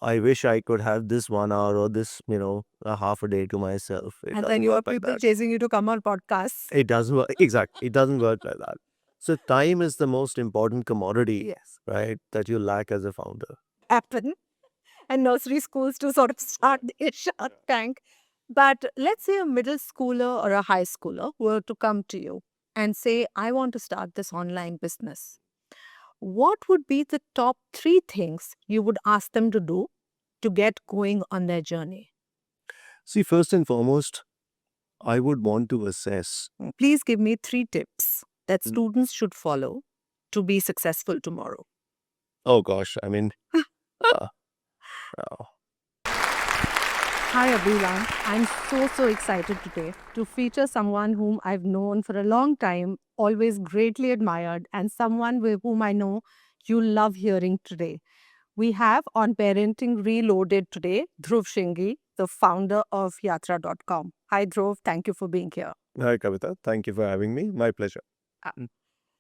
I wish I could have this 1 hour or this, a half a day to myself. It And then doesn't you have work like people that. chasing you to come on podcasts. It doesn't work. Exactly. It doesn't work like that. So time is the most important commodity, Yes. right, that you lack as a founder. Happen. And nursery schools to sort of start their Shark Tank. But let's say a middle schooler or a high schooler were to come to you and say, I want to start this online business. What would be the top three things you would ask them to do to get going on their journey? See, first and foremost, I would want to assess. Please give me three tips that Mm. students should follow to be successful tomorrow. Oh gosh, I mean, uh, uh, Hi everyone, I'm so excited today to feature someone whom I've known for a long time, always greatly admired, and someone with whom I know you love hearing today. We have on Parenting Reloaded today Dhruv Shingi, the founder of Yatra.com. Hi Dhruv, thank you for being here. hi Kavita, thank you for having me. My pleasure. Uh, Mm.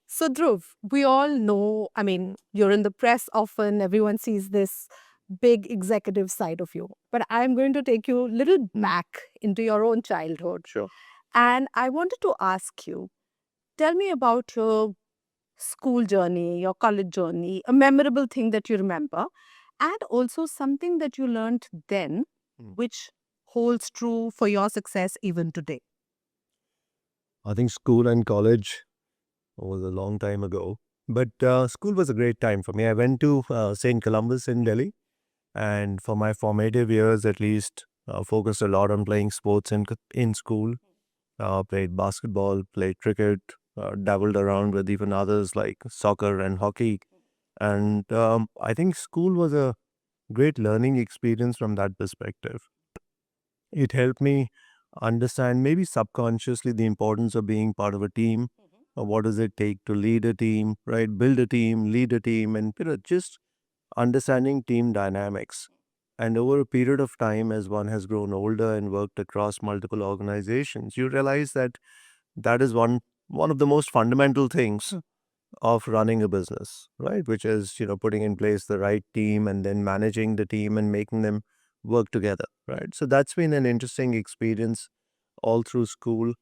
So, Dhruv, we all know, I mean, you're in the press often, everyone sees this big executive side of you. But I'm going to take you a little back into your own childhood. Sure. And I wanted to ask you, tell me about your school journey, your college journey, a memorable thing that you remember, and also something that you learned then, Mm. which holds true for your success even today. I think school and college was a long time ago, but school was a great time for me. I went to St. Columbus in Delhi, and for my formative years, at least, focused a lot on playing sports in school. Played basketball, played cricket, dabbled around with even others like soccer and hockey. And I think school was a great learning experience from that perspective. It helped me understand, maybe subconsciously, the importance of being part of a team. What does it take to lead a team, right? Build a team, lead a team, and just understanding team dynamics. And over a period of time, as one has grown older and worked across multiple organizations, you realize that that is one of the most fundamental things of running a business, right? Which is, putting in place the right team and then managing the team and making them work together, right? So that's been an interesting experience all through school.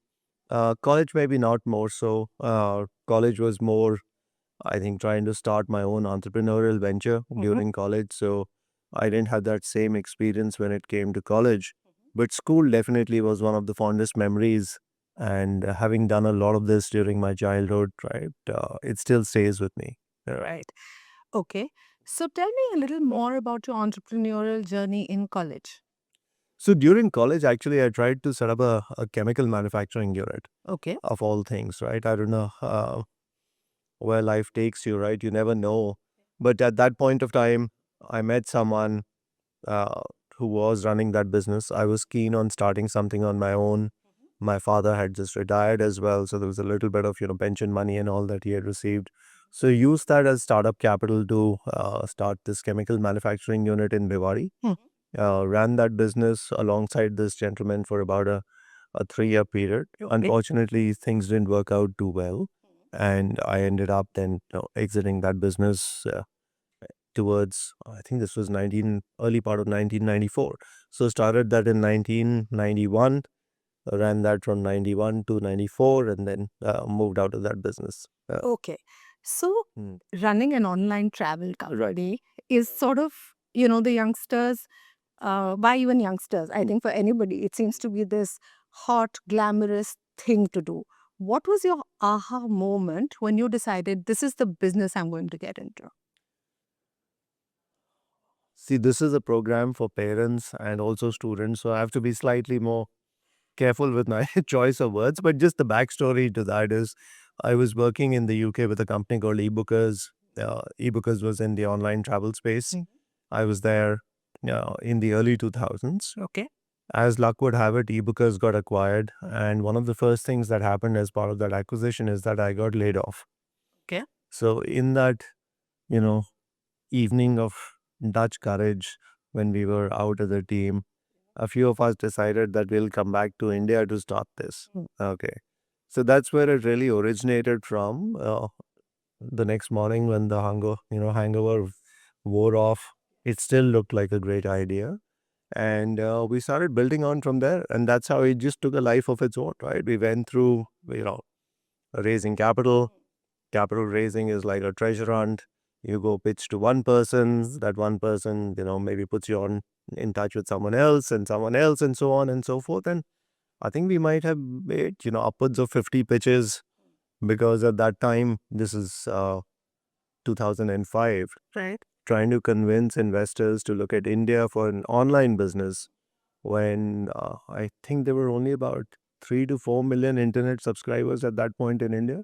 College, maybe not more so. College was more, I think, trying to start my own entrepreneurial venture during college. So I didn't have that same experience when it came to college. But school definitely was one of the fondest memories. And having done a lot of this during my childhood, right, it still stays with me. Yeah. Right. Okay. So tell me a little more about your entrepreneurial journey in college. So during college, actually, I tried to set up a chemical manufacturing unit Okay. of all things, right? I don't know where life takes you, right? You never know. But at that point of time, I met someone uh, who was running that business. I was keen on starting something on my own. My father had just retired as well, so there was a little bit of pension money and all that he had received. So used that as startup capital to start this chemical manufacturing unit in Bhiwadi. Ran that business alongside this gentleman for about a 3 year period. Okay. Unfortunately, things didn't work out too well, and I ended up then exiting that business towards, I think this was 19 early part of 1994. So started that in 1991, ran that from 91 to 94, and then moved out of that business. Okay. So Mm. running an online travel Right. company is sort of, the youngsters, why even youngsters? I think for anybody, it seems to be this hot, glamorous thing to do. What was your aha moment when you decided this is the business I'm going to get into? See, this is a program for parents and also students, so I have to be slightly more careful with my choice of words. But just the backstory to that is, I was working in the UK with a company called eBookers. eBookers was in the online travel space. I was there in the early 2000s. Okay. As luck would have it, eBookers got acquired, and one of the first things that happened as part of that acquisition is that I got laid off. Okay. So in that, you know, evening of Dutch courage, when we were out as a team, a few of us decided that we'll come back to India to start this. Okay. So that's where it really originated from. The next morning when the hangover wore off, it still looked like a great idea. And we started building on from there. And that's how it just took a life of its own, right? We went through, raising capital. Capital raising is like a treasure hunt. You go pitch to one person, that one person, maybe puts you in touch with someone else, and so on and so forth. And I think we might have made, upwards of 50 pitches, because at that time, this is 2005, Right. trying to convince investors to look at India for an online business when I think there were only about 3 to 4 million internet subscribers at that point in India.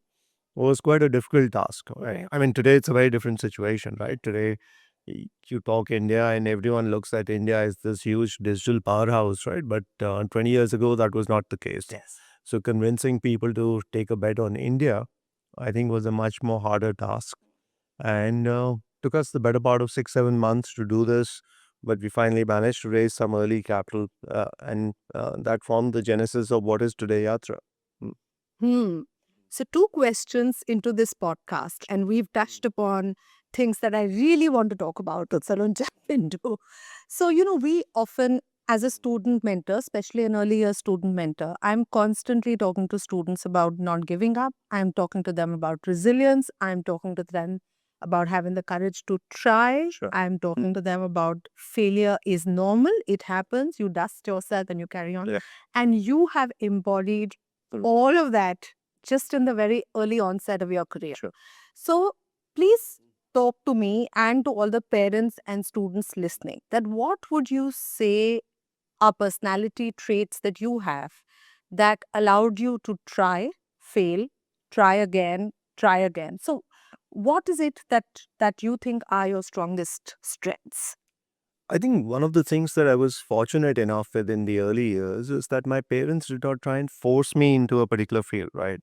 Was quite a difficult task. Right? Right. I mean, today it's a very different situation, right? Today, you talk India and everyone looks at India as this huge digital powerhouse, right? But 20 years ago, that was not the case. Yes. So convincing people to take a bet on India, I think, was a much more harder task. And took us the better part of 6, 7 months to do this. But we finally managed to raise some early capital, and that formed the genesis of what is today Yatra. Hmm. So, two questions into this podcast, and we've touched upon things that I really want to talk about. So, I'll jump into. So, we often, as a student mentor, especially an early year student mentor, I'm constantly talking to students about not giving up. I'm talking to them about resilience. I'm talking to them about having the courage to try. Sure. I'm talking to them about failure is normal. It happens. You dust yourself and you carry on. Yeah. And you have embodied all of that just in the very early onset of your career. Sure. So please talk to me and to all the parents and students listening that what would you say are personality traits that you have that allowed you to try, fail, try again, try again. So what is it that you think are your strongest strengths? I think one of the things that I was fortunate enough with in the early years is that my parents did not try and force me into a particular field, right?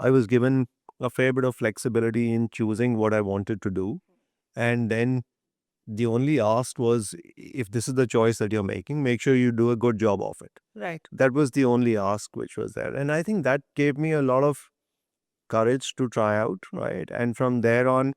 I was given a fair bit of flexibility in choosing what I wanted to do. And then the only ask was, if this is the choice that you're making, make sure you do a good job of it. Right. That was the only ask which was there. And I think that gave me a lot of courage to try out, right? And from there on,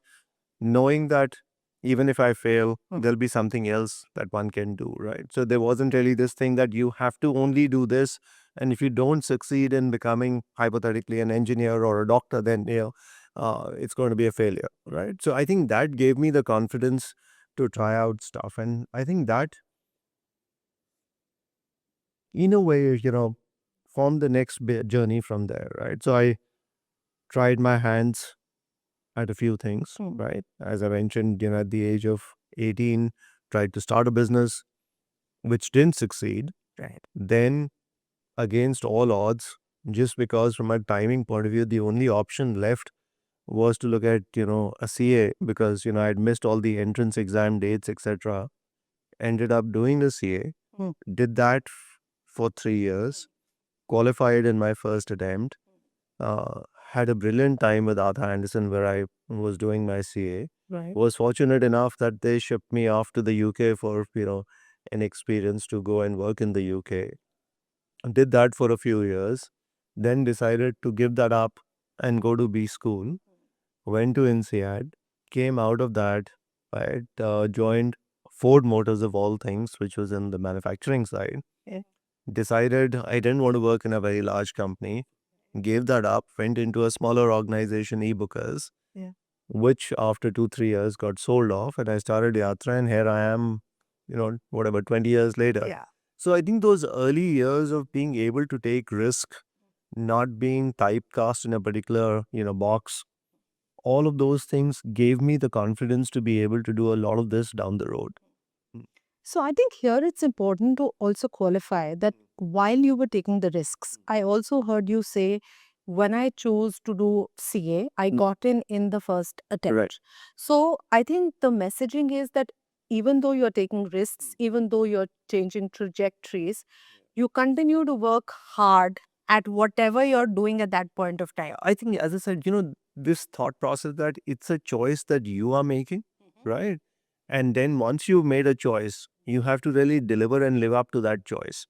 knowing that even if I fail, there'll be something else that one can do, right? So there wasn't really this thing that you have to only do this. And if you don't succeed in becoming hypothetically an engineer or a doctor, then it's going to be a failure, right? So I think that gave me the confidence to try out stuff, and I think that, in a way, formed the next journey from there, right? So I tried my hands at a few things, right? As I mentioned, at the age of 18, tried to start a business, which didn't succeed. Right. Then, against all odds, just because from a timing point of view, the only option left was to look at, a CA, because, I'd missed all the entrance exam dates, etc. Ended up doing the CA, did that for 3 years, qualified in my first attempt, had a brilliant time with Arthur Anderson where I was doing my CA. Right. Was fortunate enough that they shipped me off to the UK for, an experience to go and work in the UK. Did that for a few years, then decided to give that up and go to B school. Went to INSEAD, came out of that, right, joined Ford Motors of all things, which was in the manufacturing side. Yeah. Decided I didn't want to work in a very large company, gave that up, went into a smaller organization, eBookers, Yeah. which after 2, 3 years got sold off, and I started Yatra, and here I am, 20 years later. Yeah. So I think those early years of being able to take risk, not being typecast in a particular, box, all of those things gave me the confidence to be able to do a lot of this down the road. So I think here it's important to also qualify that while you were taking the risks, I also heard you say when I chose to do CA, I got in the first attempt. Right. So I think the messaging is that even though you're taking risks, even though you're changing trajectories, you continue to work hard at whatever you're doing at that point of time. I think, as I said, this thought process that it's a choice that you are making, right? And then once you've made a choice, you have to really deliver and live up to that choice.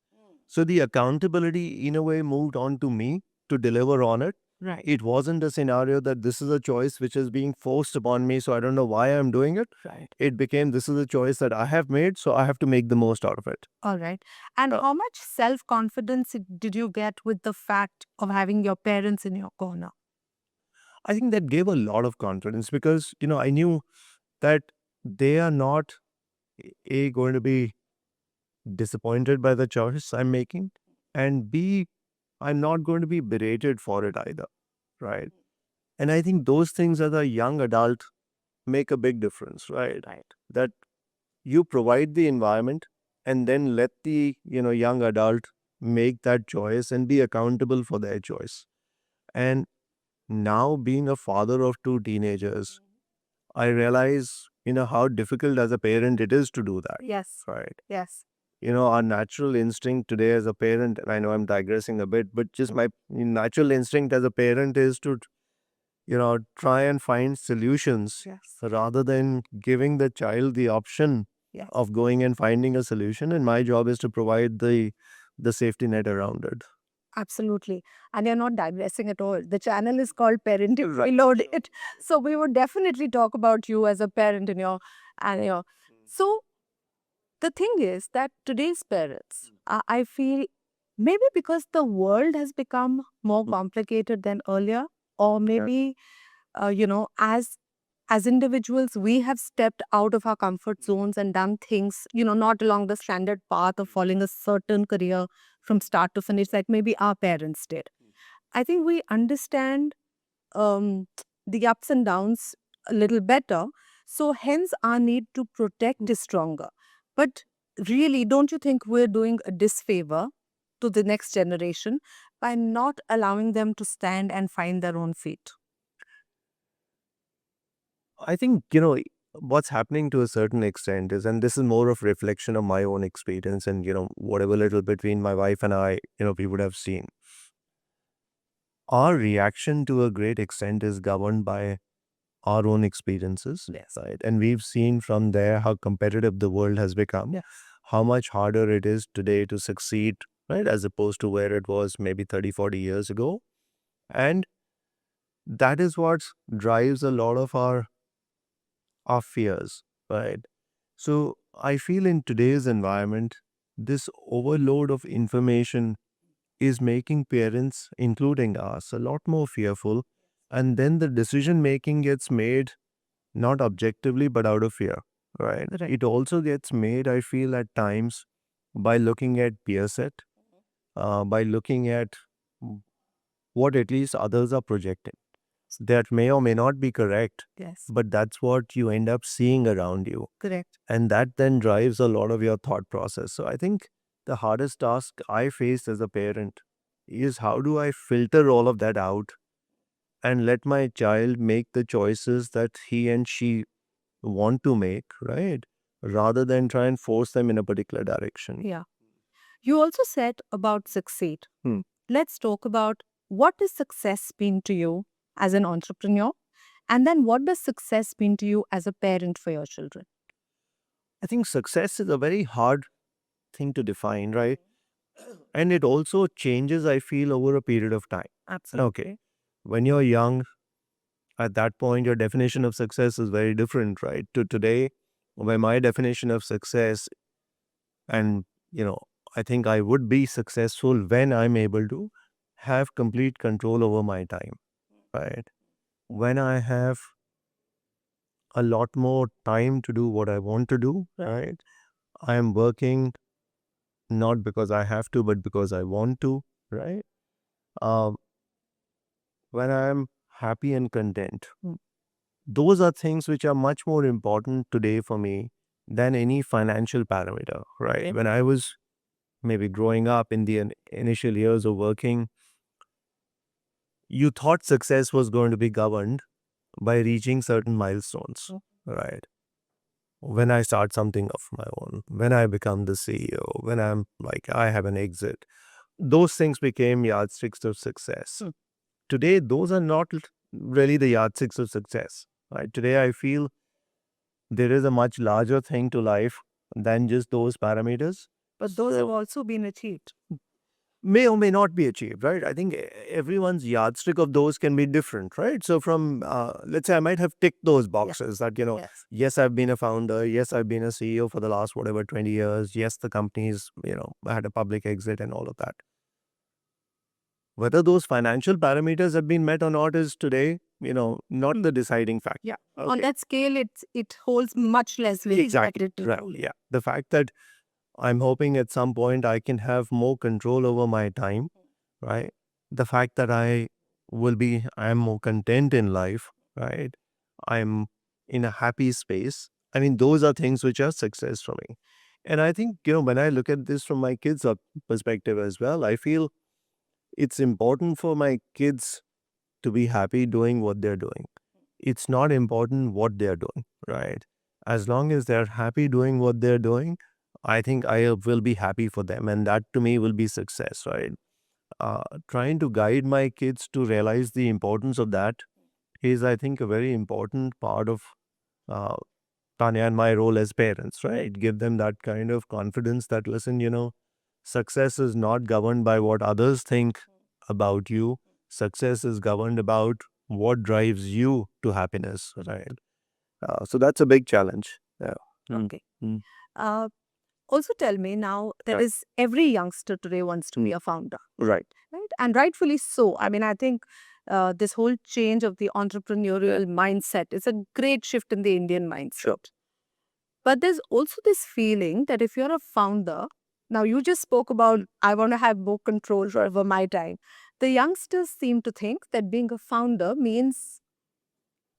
So the accountability, in a way, moved on to me to deliver on it. Right. It wasn't a scenario that this is a choice which is being forced upon me, so I don't know why I'm doing it. Right. It became this is a choice that I have made, so I have to make the most out of it. All right. And Uh, how much self confidence did you get with the fact of having your parents in your corner? I think that gave a lot of confidence because, I knew that they are not going to be disappointed by the choice I'm making, and B, I'm not going to be berated for it either, right? And I think those things as a young adult make a big difference, right? Right. That you provide the environment and then let the, young adult make that choice and be accountable for their choice. And now being a father of two teenagers, I realize, how difficult as a parent it is to do that, Yes. right? Yes. Our natural instinct today as a parent, and I know I'm digressing a bit, but just my natural instinct as a parent is to, try and find solutions Yes. rather than giving the child the option Yes. of going and finding a solution. And my job is to provide the safety net around it. Absolutely. And you're not digressing at all. The channel is called Parenting Right. Reloaded. So we would definitely talk about you as a parent in your and your so the thing is that today's parents, I feel maybe because the world has become more complicated than earlier, or maybe as individuals, we have stepped out of our comfort zones and done things, not along the standard path of following a certain career from start to finish, like maybe our parents did. I think we understand um, the ups and downs a little better. So, hence, our need to protect is stronger. But really, don't you think we're doing a disfavor to the next generation by not allowing them to stand and find their own feet? I think, what's happening to a certain extent is, and this is more of reflection of my own experience and, whatever little between my wife and I, we would have seen. Our reaction to a great extent is governed by our own experiences, Yes. right? And we've seen from there how competitive the world has become, Yes. how much harder it is today to succeed, right? As opposed to where it was maybe 30, 40 years ago. And that is what drives a lot of our fears, right? So I feel in today's environment, this overload of information is making parents, including us, a lot more fearful. And then the decision making gets made not objectively, but out of fear, right? Right. It also gets made, I feel, at times by looking at peer set, by looking at what at least others are projecting. That may or may not be correct, Yes. but that's what you end up seeing around you. Correct. And that then drives a lot of your thought process. So I think the hardest task I faced as a parent is how do I filter all of that out and let my child make the choices that he and she want to make, right? Rather than try and force them in a particular direction. Yeah. You also said about succeed. Hmm. Let's talk about what does success mean to you as an entrepreneur? And then what does success mean to you as a parent for your children? I think success is a very hard thing to define, right? And it also changes, I feel, over a period of time. Absolutely. Okay. When you're young, at that point, your definition of success is very different, right? To today, where my definition of success, and, I think I would be successful when I'm able to have complete control over my time, right? When I have a lot more time to do what I want to do, right? I am working not because I have to, but because I want to, right? Um, when I am happy and content. Those are things which are much more important today for me than any financial parameter, right? Okay. When I was maybe growing up in the initial years of working, you thought success was going to be governed by reaching certain milestones, right? When I start something of my own, when I become the CEO, when I'm like, I have an exit, those things became yardsticks of success. Today, those are not really the yardsticks of success, right? Today, I feel there is a much larger thing to life than just those parameters. But those have also been achieved. may or may not be achieved, right? I think everyone's yardstick of those can be different, right? So from, let's say I might have ticked those boxes that, Yes. yes, I've been a founder. Yes, I've been a CEO for the last, whatever, 20 years. Yes, the company's, had a public exit and all of that. Whether those financial parameters have been met or not is today, not the deciding factor. Yeah. On Okay. that scale, it holds much less weight. Exactly. than it Right. truly. Yeah. The fact that I'm hoping at some point I can have more control over my time, right? The fact that I'm more content in life, right? I'm in a happy space. I mean, those are things which are success for me. And I think, when I look at this from my kids' perspective as well, I feel it's important for my kids to be happy doing what they're doing. It's not important what they're doing, right? As long as they're happy doing what they're doing, I think I will be happy for them. And that to me will be success, right? Trying to guide my kids to realize the importance of that is, I think, a very important part of uh, Tanya and my role as parents, right? Give them that kind of confidence that, listen, success is not governed by what others think about you. Success is governed about what drives you to happiness, right? So that's a big challenge. Yeah. Mm, Okay. mm, Uh, Also tell me now, there Right. is every youngster today wants to be a founder, Right. right? And rightfully so. I mean, I think this whole change of the entrepreneurial mindset is a great shift in the Indian mindset. Sure. But there's also this feeling that if you're a founder, now you just spoke about, I want to have more control over my time. The youngsters seem to think that being a founder means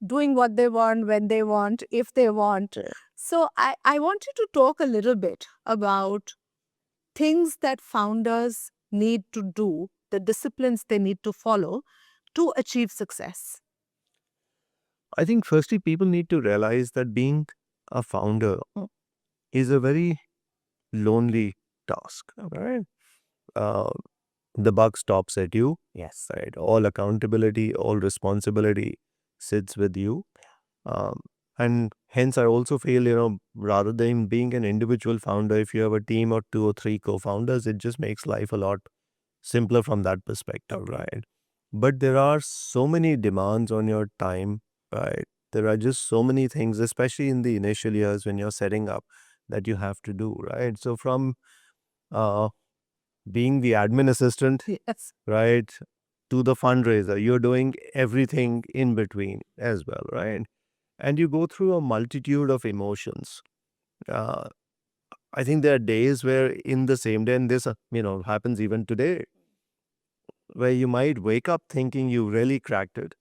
doing what they want, when they want, if they want. So I want you to talk a little bit about things that founders need to do, the disciplines they need to follow to achieve success. I think firstly, people need to realize that being a founder Mm. is a very lonely task, right? Uh, the buck stops at you, Yes. right? All accountability, all responsibility sits with you. Um, and hence, I also feel, rather than being an individual founder, if you have a team or two or three co-founders, it just makes life a lot simpler from that perspective, right? But there are so many demands on your time, right? There are just so many things, especially in the initial years when you're setting up, that you have to do, right? So from uh, being the admin assistant, Yes. right, to the fundraiser, you're doing everything in between as well, right? And you go through a multitude of emotions. Uh, I think there are days where in the same day, and this, happens even today, where you might wake up thinking you really cracked it.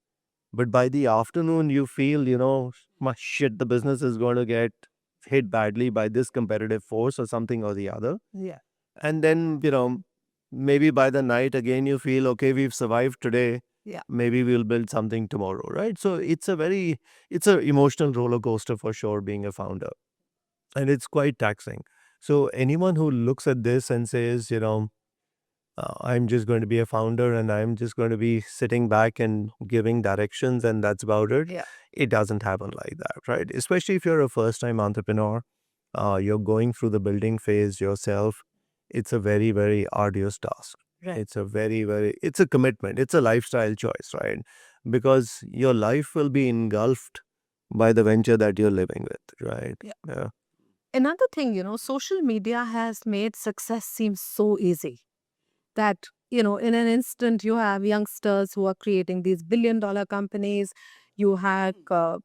But by the afternoon, you feel, my shit, the business is going to get hit badly by this competitive force or something or the other. Yeah. And then, maybe by the night again, you feel, okay, we've survived today. Yeah. Maybe we'll build something tomorrow, right? So it's a emotional roller coaster for sure, being a founder. And it's quite taxing. So anyone who looks at this and says, I'm just going to be a founder and I'm just going to be sitting back and giving directions and that's about it. Yeah. It doesn't happen like that, right? Especially if you're a first time entrepreneur, you're going through the building phase yourself. It's a very, very arduous task. Right. It's a commitment. It's a lifestyle choice, right? Because your life will be engulfed by the venture that you're living with, right? Yeah. Another thing, social media has made success seem so easy that, in an instant, you have youngsters who are creating these billion-dollar companies. You have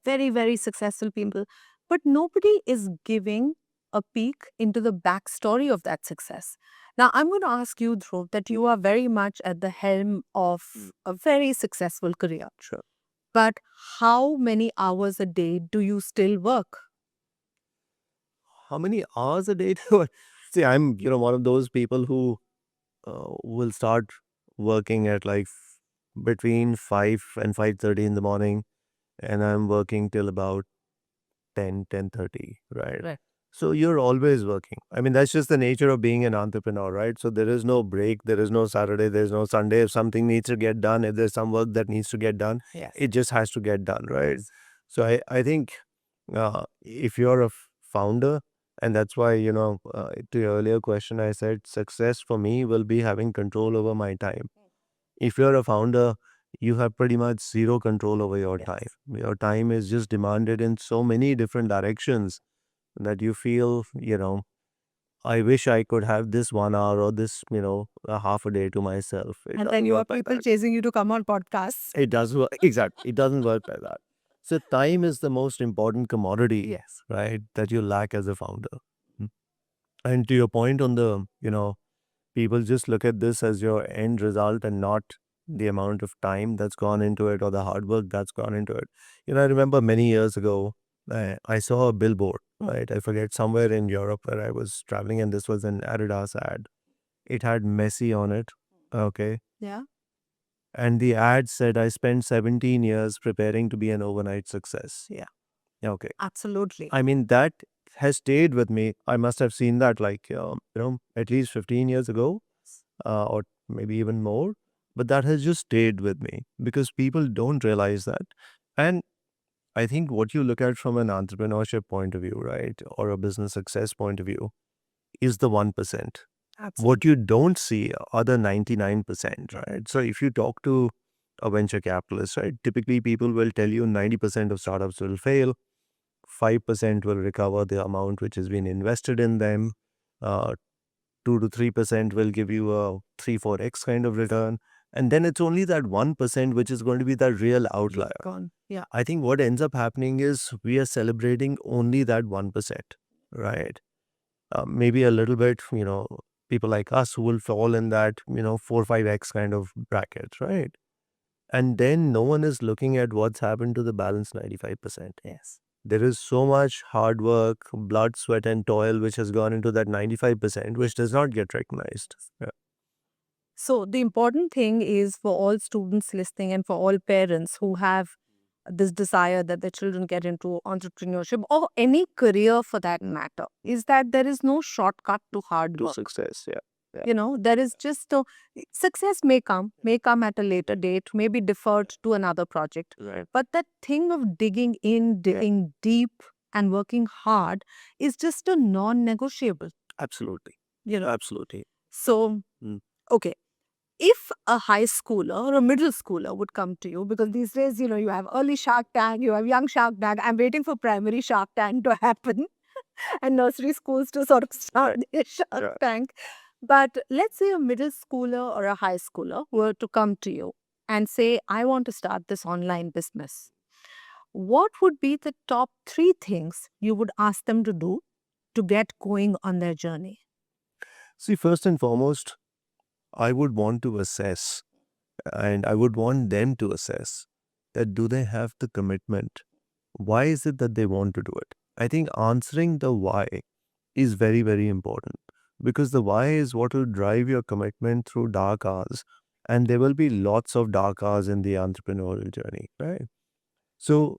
very, very successful people, but nobody is giving a peek into the backstory of that success. Now, I'm going to ask you, Dhruv, that you are very much at the helm of a very successful career. Sure. But how many hours a day do you still work? How many hours a day do I? See, I'm, one of those people who will start working at like between 5 and 5:30 in the morning, and I'm working till about 10:30, right? Right. So you're always working. I mean, that's just the nature of being an entrepreneur, right? So there is no break, there is no Saturday, there's no Sunday. If something needs to get done, if there's some work that needs to get done, Yes. it just has to get done, right? So I think if you're a founder, And that's why, to your earlier question, I said success for me will be having control over my time. If you're a founder, you have pretty much zero control over your time. Yes. Your time is just demanded in so many different directions that you feel, I wish I could have this 1 hour or this, a half a day to myself. It And then doesn't you have work like people that. chasing you to come on podcasts. It does work. Exactly. It doesn't work like that. So time is the most important commodity, Yes. right, that you lack as a founder. Mm. And to your point on the, people just look at this as your end result and not the amount of time that's gone into it or the hard work that's gone into it. I remember many years ago, I saw a billboard, right? I forget, somewhere in Europe where I was traveling, and this was an Adidas ad. It had Messi on it. Okay. Yeah. And the ad said, I spent 17 years preparing to be an overnight success. Yeah. Okay. Absolutely. I mean, that has stayed with me. I must have seen that like, at least 15 years ago, or maybe even more. But that has just stayed with me because people don't realize that. And I think what you look at from an entrepreneurship point of view, right, or a business success point of view, is the 1%. Absolutely. What you don't see are the 99%, right? So if you talk to a venture capitalist, right, typically people will tell you 90% of startups will fail, 5% will recover the amount which has been invested in them, uh, 2 to 3% will give you a 3-4x kind of return. And then it's only that 1% which is going to be the real outlier. Gone. Yeah. I think what ends up happening is we are celebrating only that 1%, right? Maybe a little bit, people like us who will fall in that, 4-5x kind of bracket, right? And then no one is looking at what's happened to the balance 95%. Yes. There is so much hard work, blood, sweat, and toil which has gone into that 95%, which does not get recognized. Yeah. So the important thing is for all students listening and for all parents who have this desire that their children get into entrepreneurship or any career for that matter is that there is no shortcut to hard To work. success, yeah. There is just success may come at a later date, may be deferred to another project. Right. But that thing of digging in, digging deep and working hard is just a non-negotiable. Absolutely. You know. Absolutely. So, Mm. okay. If a high schooler or a middle schooler would come to you, because these days, you have early Shark Tank, you have young Shark Tank. I'm waiting for primary Shark Tank to happen and nursery schools to sort of start their Shark Right. Tank. But let's say a middle schooler or a high schooler were to come to you and say, I want to start this online business. What would be the top 3 things you would ask them to do to get going on their journey? See, first and foremost, I would want to assess, and I would want them to assess that do they have the commitment? Why is it that they want to do it? I think answering the why is very, very important because the why is what will drive your commitment through dark hours. And there will be lots of dark hours in the entrepreneurial journey, right? So,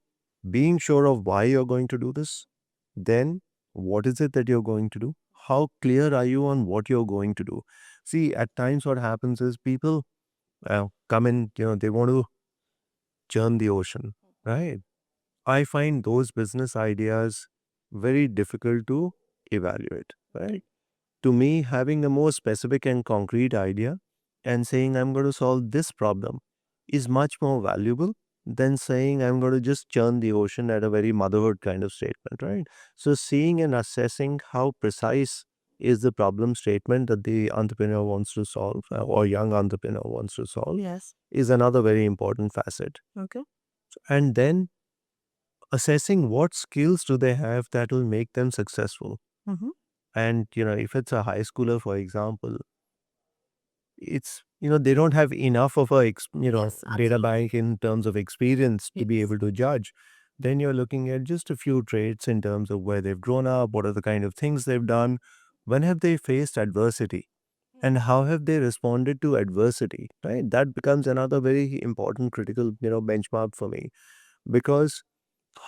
being sure of why you're going to do this, then what is it that you're going to do? How clear are you on what you're going to do? See, at times what happens is people come in, they want to churn the ocean, right? I find those business ideas very difficult to evaluate, right? To me, having a more specific and concrete idea and saying I'm going to solve this problem is much more valuable than saying I'm going to just churn the ocean at a very motherhood kind of statement, right? So, seeing and assessing how precise is the problem statement that the entrepreneur wants to solve or young entrepreneur wants to solve Yes. is another very important facet. Okay. And then assessing what skills do they have that will make them successful. Mm-hmm. And, if it's a high schooler, for example, it's, they don't have enough of a, Yes, data absolutely. bank in terms of experience to be Yes. able to judge. Then you're looking at just a few traits in terms of where they've grown up, what are the kind of things they've done, when have they faced adversity, and how have they responded to adversity, right? That becomes another very important critical, benchmark for me because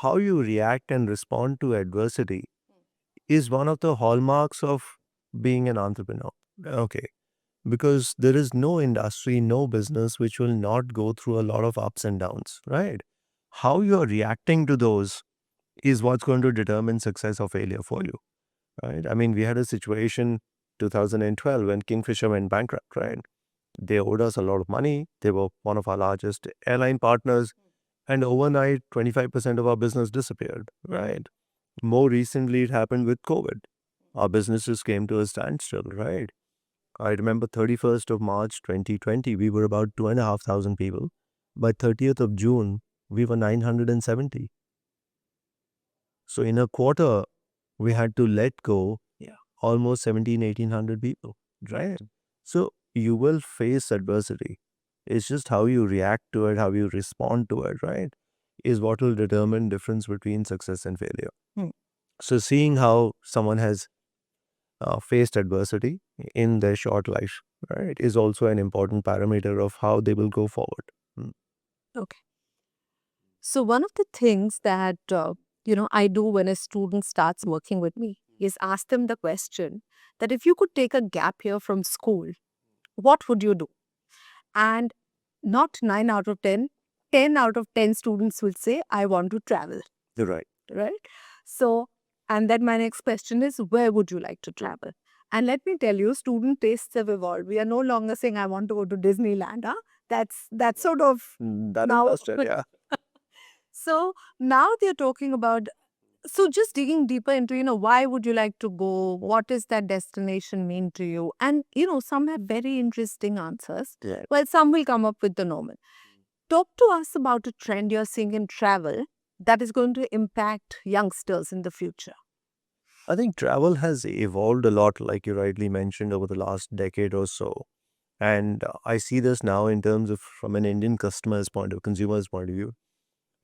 how you react and respond to adversity is one of the hallmarks of being an entrepreneur. Okay. Because there is no industry, no business which will not go through a lot of ups and downs, right? How you're reacting to those is what's going to determine success or failure for you, right? I mean, we had a situation 2012 when Kingfisher went bankrupt, right? They owed us a lot of money. They were one of our largest airline partners. And overnight, 25% of our business disappeared, right? More recently, it happened with COVID. Our businesses came to a standstill, right? I remember 31st of March 2020, we were about 2,500 people. By 30th of June, we were 970. So in a quarter, we had to let go almost 1,800 people, right? So you will face adversity. It's just how you react to it, how you respond to it, right? Is what will determine difference between success and failure. So seeing how someone has faced adversity in their short life, right, is also an important parameter of how they will go forward. Okay. So one of the things that I do when a student starts working with me is ask them the question that if you could take a gap year from school, what would you do? And not 9 out of 10, 10 out of 10 students will say, I want to travel, You're right. right? So, and then my next question is, where would you like to travel? And let me tell you, student tastes have evolved. We are no longer saying, I want to go to Disneyland. Huh? That's sort of That now. is busted, yeah. So now they're talking about, so just digging deeper into, why would you like to go? What does that destination mean to you? And, some have very interesting answers. Yeah. Well, some will come up with the normal. Talk to us about a trend you're seeing in travel that is going to impact youngsters in the future. I think travel has evolved a lot, like you rightly mentioned, over the last decade or so. And I see this now in terms of from an Indian consumer's point of view.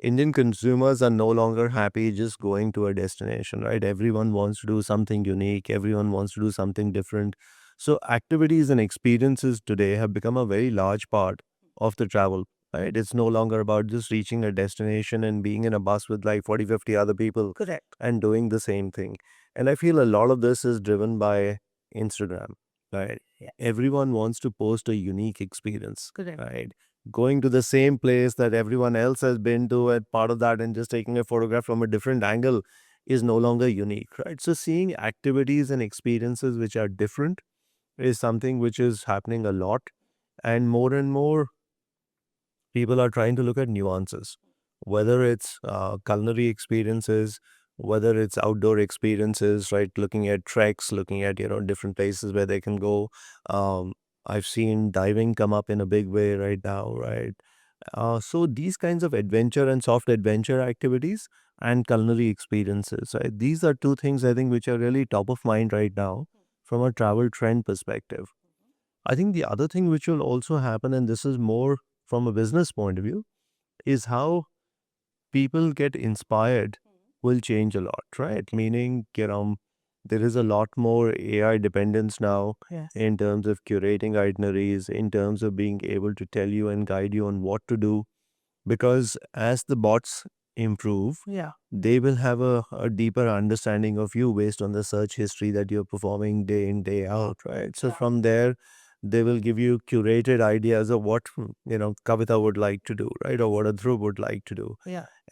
Indian consumers are no longer happy just going to a destination, right? Everyone wants to do something unique. Everyone wants to do something different. So activities and experiences today have become a very large part of the travel, right? It's no longer about just reaching a destination and being in a bus with like 40, 50 other people Correct. and doing the same thing. And I feel a lot of this is driven by Instagram, right? Everyone wants to post a unique experience, Correct. right? Going to the same place that everyone else has been to and part of that and just taking a photograph from a different angle is no longer unique, right? So seeing activities and experiences which are different is something which is happening a lot, and more people are trying to look at nuances, whether it's culinary experiences, whether it's outdoor experiences, right? Looking at treks, looking at, different places where they can go. Um, I've seen diving come up in a big way right now, right? So these kinds of adventure and soft adventure activities and culinary experiences, right? These are two things I think which are really top of mind right now from a travel trend perspective. I think the other thing which will also happen, and this is more from a business point of view, is how people get inspired will change a lot, right? Meaning, there is a lot more AI dependence now in terms of curating itineraries, in terms of being able to tell you and guide you on what to do. Because as the bots improve, they will have a deeper understanding of you based on the search history that you're performing day in, day out, right? So from there, they will give you curated ideas of what, Kavita would like to do, right? Or what a Dhruv would like to do.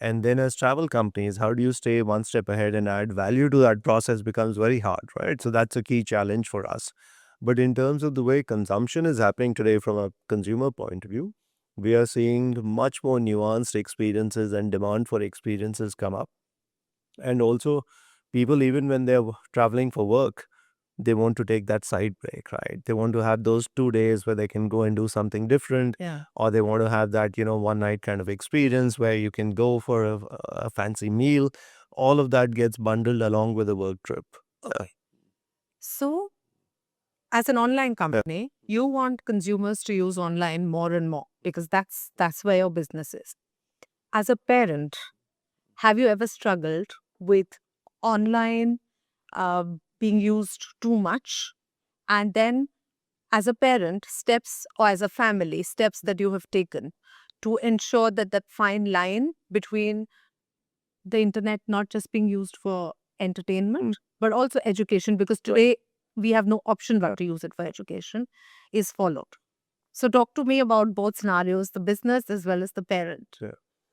And then as travel companies, how do you stay one step ahead and add value to that process becomes very hard, right? So that's a key challenge for us. But in terms of the way consumption is happening today from a consumer point of view, we are seeing much more nuanced experiences and demand for experiences come up. And also, people, even when they're traveling for work, they want to take that side break, right? They want to have those 2 days where they can go and do something different, or they want to have that, one night kind of experience where you can go for a fancy meal. All of that gets bundled along with a work trip. So, as an online company, you want consumers to use online more and more because that's where your business is. As a parent, have you ever struggled with online being used too much? And then, as a parent, steps or as a family, steps that you have taken to ensure that that fine line between the internet not just being used for entertainment, but also education, because today we have no option but to use it for education, is followed. So, talk to me about both scenarios, the business as well as the parent.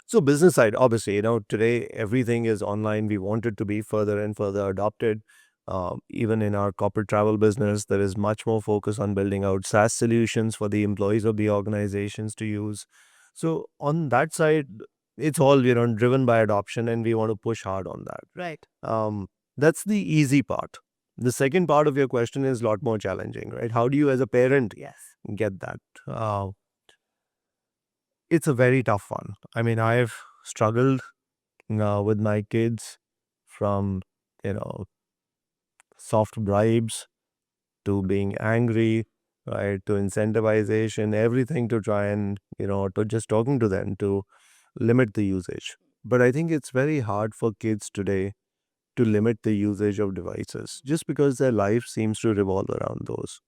So business side, obviously, today everything is online. We want it to be further and further adopted. Even in our corporate travel business, there is much more focus on building out SaaS solutions for the employees of the organizations to use. So on that side, it's all driven by adoption, and we want to push hard on that. Right. That's the easy part. The second part of your question is a lot more challenging, right? How do you, as a parent, Yes. get that? It's a very tough one. I mean, I've struggled with my kids from, you know, soft bribes to being angry, right, to incentivization, everything to try and, to just talking to them to limit the usage. But I think it's very hard for kids today to limit the usage of devices just because their life seems to revolve around those.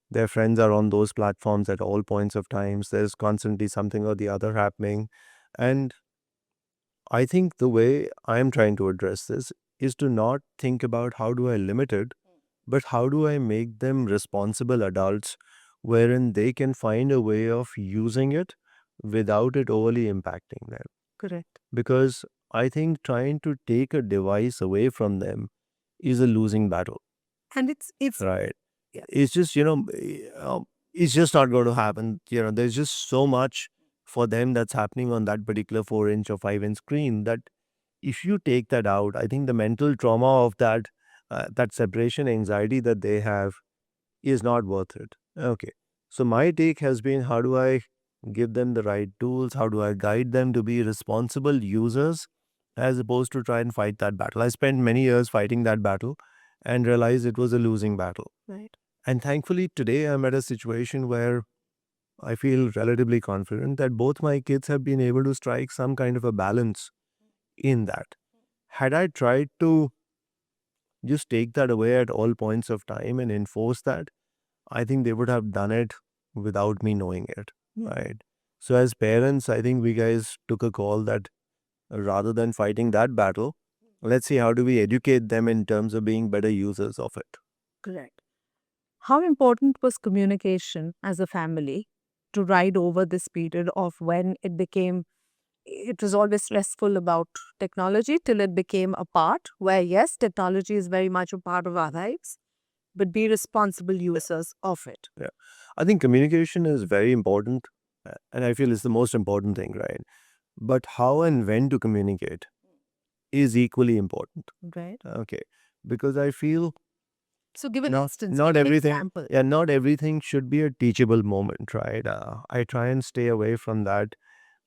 Their friends are on those platforms at all points of times. There's constantly something or the other happening. And I think the way I'm trying to address this is to not think about how do I limit it, but how do I make them responsible adults wherein they can find a way of using it without it overly impacting them. Correct. Because I think trying to take a device away from them is a losing battle, And it's right? yes. It's just, it's just not going to happen. There's just so much for them that's happening on that particular 4-inch or 5-inch screen that if you take that out, I think the mental trauma of that separation anxiety that they have is not worth it. Okay. So my take has been, how do I give them the right tools? How do I guide them to be responsible users as opposed to try and fight that battle? I spent many years fighting that battle and realized it was a losing battle. Right. And thankfully today I'm at a situation where I feel relatively confident that both my kids have been able to strike some kind of a balance in that. Had I tried to just take that away at all points of time and enforce that, I think they would have done it without me knowing it, right? So as parents, I think we guys took a call that rather than fighting that battle, let's see how do we educate them in terms of being better users of it. Correct. How important was communication as a family to ride over this period of when it was always stressful about technology till it became a part where, yes, technology is very much a part of our lives, but be responsible users of it. Yeah. I think communication is very important, and I feel it's the most important thing, right? But how and when to communicate is equally important. Right. Okay. Because I feel So give an not instance, not give an everything example. yeah, not everything should be a teachable moment, right? I try and stay away from that.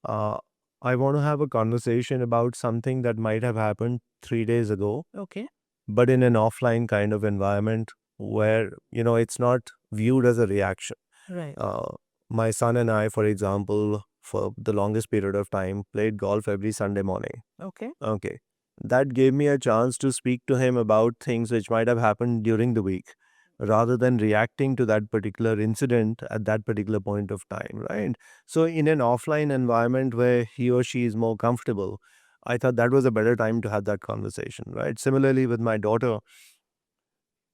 uh, I want to have a conversation about something that might have happened 3 days ago, Okay. but in an offline kind of environment where it's not viewed as a reaction. Right. uh, my son and I, for example, for the longest period of time played golf every Sunday morning. Okay. Okay. That gave me a chance to speak to him about things which might have happened during the week rather than reacting to that particular incident at that particular point of time, right? So, in an offline environment where he or she is more comfortable, I thought that was a better time to have that conversation, right? Similarly, with my daughter,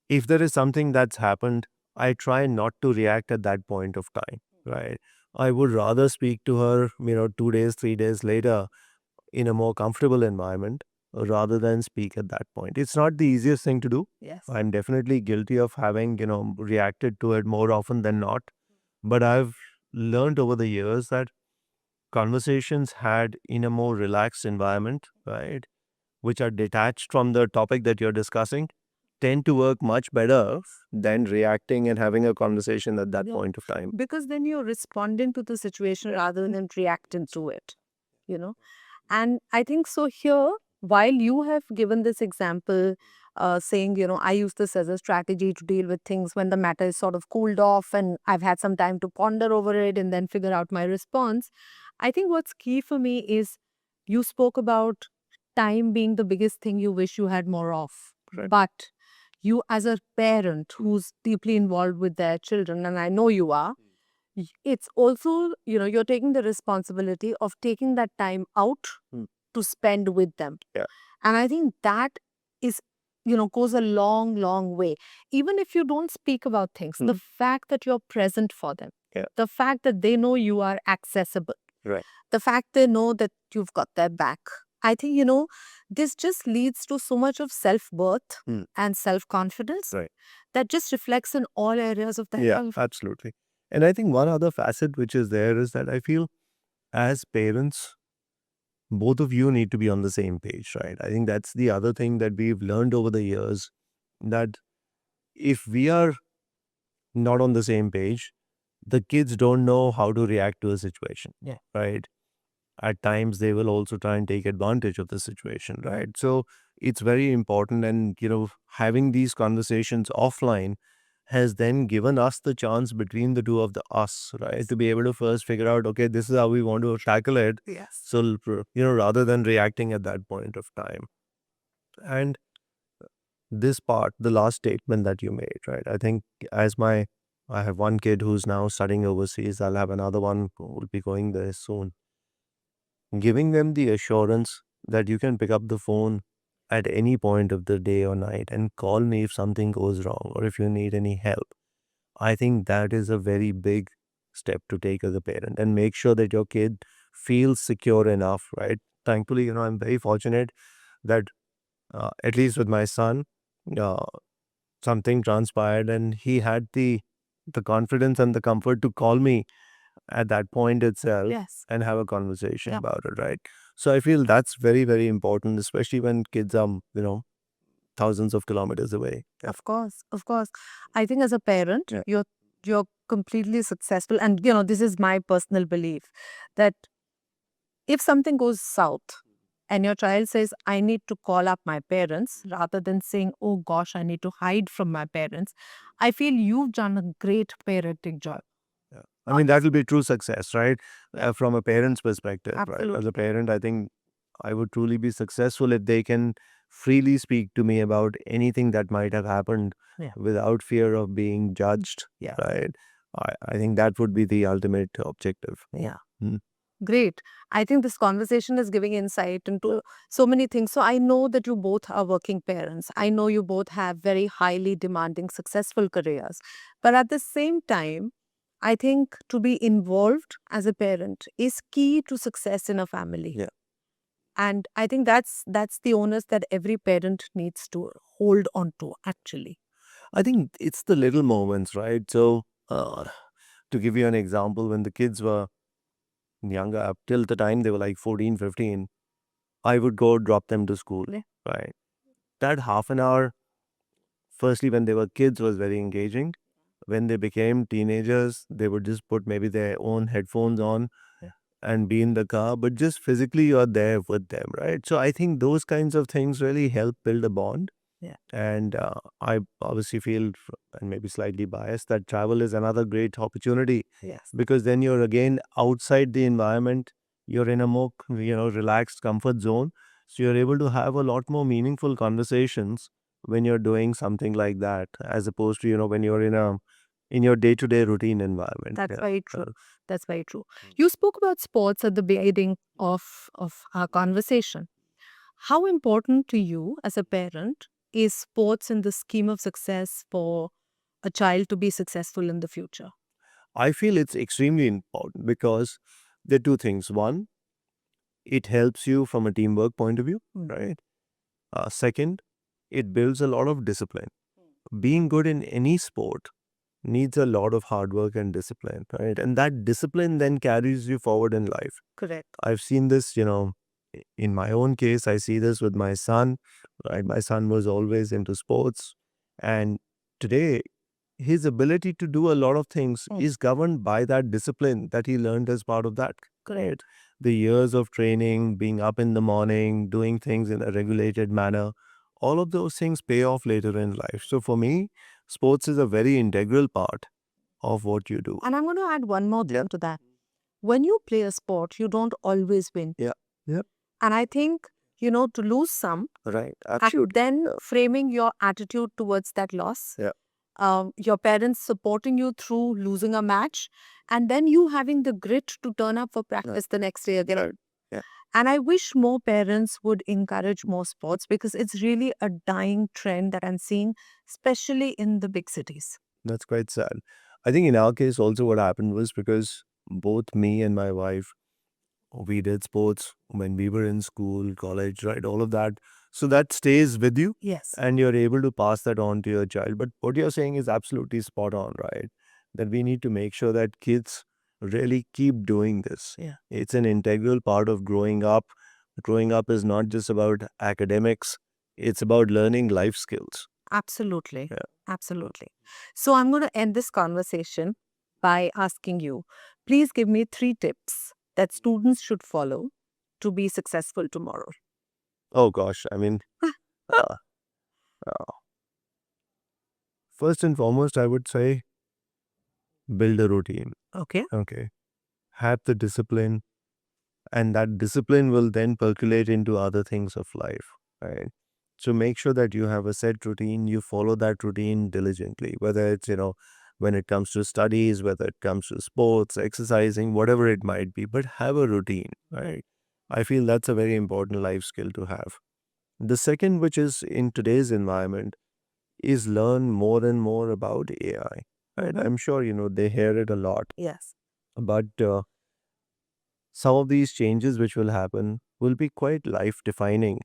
if there is something that's happened, I try not to react at that point of time, right? I would rather speak to her, 2 days, 3 days later in a more comfortable environment rather than speak at that point. It's not the easiest thing to do. Yes. I'm definitely guilty of having, reacted to it more often than not. But I've learned over the years that conversations had in a more relaxed environment, right, which are detached from the topic that you're discussing, tend to work much better than reacting and having a conversation at that Yeah. point of time. Because then you're responding to the situation rather than reacting to it, you know. And I think so here, while you have given this example, saying, I use this as a strategy to deal with things when the matter is sort of cooled off and I've had some time to ponder over it and then figure out my response. I think what's key for me is you spoke about time being the biggest thing you wish you had more of. Right. But you, as a parent who's deeply involved with their children, and I know you are, it's also, you're taking the responsibility of taking that time out Hmm. to spend with them. Yeah. And I think that is, goes a long, long way. Even if you don't speak about things, the fact that you're present for them, Yeah. the fact that they know you are accessible, Right. the fact they know that you've got their back, I think, this just leads to so much of self-worth Hmm. and self-confidence Right. that just reflects in all areas of their Yeah, life. absolutely. And I think one other facet which is there is that I feel as parents, both of you need to be on the same page, right? I think that's the other thing that we've learned over the years, that if we are not on the same page, the kids don't know how to react to a situation. Yeah. Right. At times they will also try and take advantage of the situation, right? So it's very important, and having these conversations offline has then given us the chance between the two of the us, right, to be able to first figure out, okay, this is how we want to tackle it. Yes. So rather than reacting at that point of time. And this part, the last statement that you made, right, I think I have one kid who's now studying overseas. I'll have another one who will be going there soon. Giving them the assurance that you can pick up the phone at any point of the day or night and call me if something goes wrong or if you need any help. I think that is a very big step to take as a parent, and make sure that your kid feels secure enough, right? Thankfully, I'm very fortunate that at least with my son, uh, something transpired and he had the confidence and the comfort to call me at that point itself. Yes. And have a conversation Yeah. about it, right? So I feel that's very, very important, especially when kids are, thousands of kilometers away. Yeah. Of course, of course. I think as a parent, Yeah. you're completely successful. And this is my personal belief that if something goes south and your child says, I need to call up my parents, rather than saying, oh gosh, I need to hide from my parents, I feel you've done a great parenting job. Yeah. I mean, that will be true success, right? From a parent's perspective, right? As a Absolutely. parent, I think I would truly be successful if they can freely speak to me about anything that might have happened Yeah. without fear of being judged, Yeah. right? I think that would be the ultimate objective. Yeah. Hmm. Great. I think this conversation is giving insight into so many things. So I know that you both are working parents. I know you both have very highly demanding, successful careers. But at the same time, I think to be involved as a parent is key to success in a family. Yeah. And I think that's the onus that every parent needs to hold on to, actually. I think it's the little moments, right? So, to give you an example, when the kids were younger, up till the time they were like 14, 15, I would go drop them to school, Yeah. right? That half an hour, firstly, when they were kids, was very engaging. When they became teenagers, they would just put maybe their own headphones on Yeah. and be in the car, but just physically you're there with them, right? So I think those kinds of things really help build a bond. Yeah. And I obviously feel, and maybe slightly biased, that travel is another great opportunity, Yes. because then you're again outside the environment. You're in a more, relaxed comfort zone. So you're able to have a lot more meaningful conversations when you're doing something like that, as opposed to, when you're in your day-to-day routine environment. That's Yeah. very true. That's very true. Mm. You spoke about sports at the beginning of our conversation. How important to you as a parent is sports in the scheme of success for a child to be successful in the future? I feel it's extremely important because there are two things. One, it helps you from a teamwork point of view, right? Second, it builds a lot of discipline. Being good in any sport needs a lot of hard work and discipline, right? And that discipline then carries you forward in life. Correct. I've seen this, in my own case, I see this with my son, right? My son was always into sports. And today, his ability to do a lot of things is governed by that discipline that he learned as part of that. Correct. The years of training, being up in the morning, doing things in a regulated manner, all of those things pay off later in life. So for me, sports is a very integral part of what you do. And I'm going to add one more Yeah. thing to that. When you play a sport, you don't always win. Yeah. Yeah. And I think, to lose some, Right. and Absolutely. then framing your attitude towards that loss, Yeah. your parents supporting you through losing a match, and then you having the grit to turn up for practice the next day again. Yeah. And I wish more parents would encourage more sports, because it's really a dying trend that I'm seeing, especially in the big cities. That's quite sad. I think in our case also what happened was because both me and my wife we did sports when we were in school, college, right? All of that. So that stays with you Yes. and you're able to pass that on to your child. But what you're saying is absolutely spot on, right? That we need to make sure that kids really keep doing this. Yeah. It's an integral part of growing up. Growing up is not just about academics, it's about learning life skills. Absolutely. Yeah. Absolutely. So I'm going to end this conversation by asking you, please give me 3 tips that students should follow to be successful tomorrow. Oh gosh, I mean, uh, uh, first and foremost, I would say build a routine. Okay. Okay. Have the discipline, and that discipline will then percolate into other things of life, right? So make sure that you have a set routine, you follow that routine diligently, whether it's, when it comes to studies, whether it comes to sports, exercising, whatever it might be, but have a routine, right? I feel that's a very important life skill to have. The second, which is in today's environment, is learn more and more about AI. Right? I'm sure, they hear it a lot, Yes. but some of these changes which will happen will be quite life defining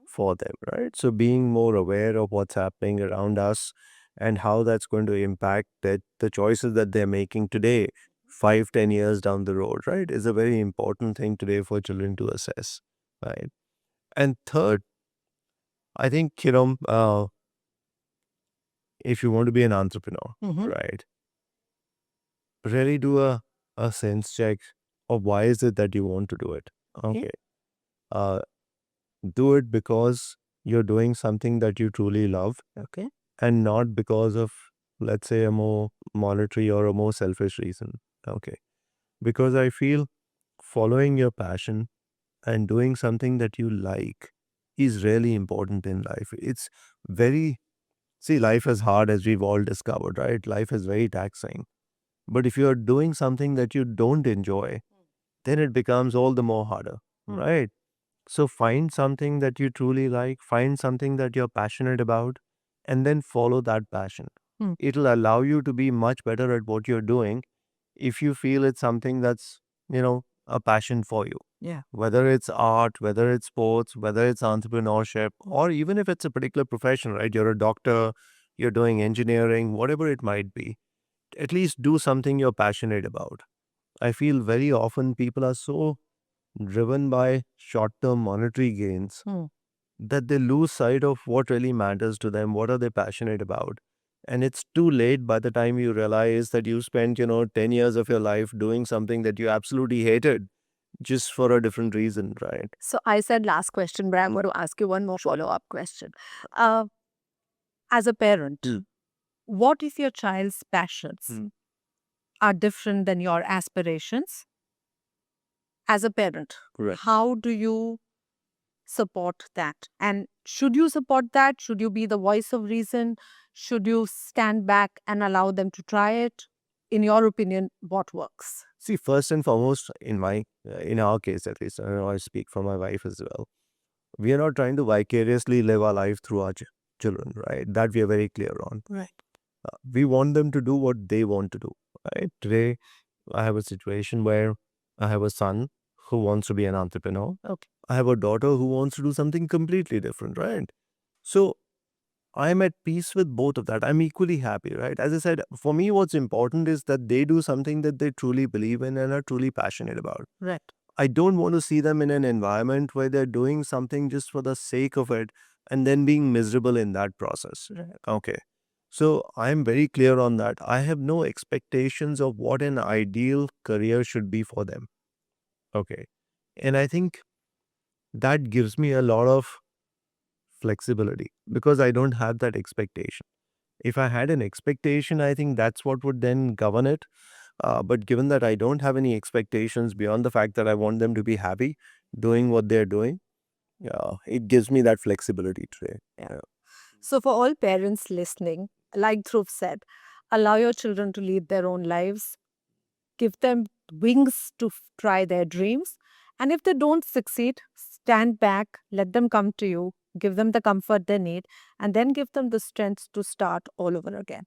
for them, right? So being more aware of what's happening around us and how that's going to impact the choices that they're making today, 5, 10 years down the road, right, is a very important thing today for children to assess, right? And third, I think, if you want to be an entrepreneur, Mhm. right, really do a sense check of why is it that you want to do it. Okay. Uh, do it because you're doing something that you truly love Okay. and not because of, let's say, a more monetary or a more selfish reason. Okay. Because I feel following your passion and doing something that you like is really important in life. It's very, see, life is hard as we've all discovered, right? Life is very taxing. But if you're doing something that you don't enjoy, then it becomes all the more harder, right? So find something that you truly like, find something that you're passionate about, and then follow that passion. Hmm. It'll allow you to be much better at what you're doing if you feel it's something that's, a passion for you. Yeah. Whether it's art, whether it's sports, whether it's entrepreneurship, or even if it's a particular profession, right? You're a doctor, you're doing engineering, whatever it might be, at least do something you're passionate about. I feel very often people are so driven by short term monetary gains Hmm. that they lose sight of what really matters to them, what are they passionate about. And it's too late by the time you realize that you spent, 10 years of your life doing something that you absolutely hated just for a different reason, right? So I said last question, but I'm going to ask you one more follow-up question. Uh, as a parent, Hmm. what if your child's passions Hmm. are different than your aspirations? As a parent, Correct. how do you support that? And should you support that? Should you be the voice of reason? Should you stand back and allow them to try it? In your opinion, what works? See, first and foremost, in our case at least, I know I speak for my wife as well. We are not trying to vicariously live our life through our children, right? That we are very clear on. Right. We want them to do what they want to do, right? Today, I have a situation where I have a son who wants to be an entrepreneur. Okay. I have a daughter who wants to do something completely different, right? So I'm at peace with both of that. I'm equally happy, right? As I said, for me, what's important is that they do something that they truly believe in and are truly passionate about. Right. I don't want to see them in an environment where they're doing something just for the sake of it and then being miserable in that process. Right. Okay. So I'm very clear on that. I have no expectations of what an ideal career should be for them. Okay. And I think that gives me a lot of flexibility because I don't have that expectation. If I had an expectation, I think that's what would then govern it. But given that I don't have any expectations beyond the fact that I want them to be happy doing what they're doing, it gives me that flexibility today. Yeah. So, for all parents listening, like Dhruv said, allow your children to lead their own lives, give them wings to try their dreams. And if they don't succeed, stand back, let them come to you, give them the comfort they need, and then give them the strength to start all over again.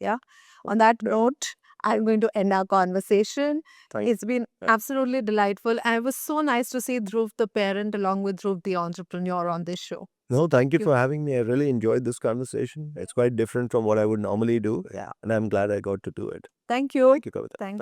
Yeah. On that note, I'm going to end our conversation. Thank It's been absolutely delightful. And it was so nice to see Dhruv, the parent, along with Dhruv, the entrepreneur, on this show. No, thank you you. for having me. I really enjoyed this conversation. It's quite different from what I would normally do. Yeah. And I'm glad I got to do it. Thank you. Thank you, Kavita. Thank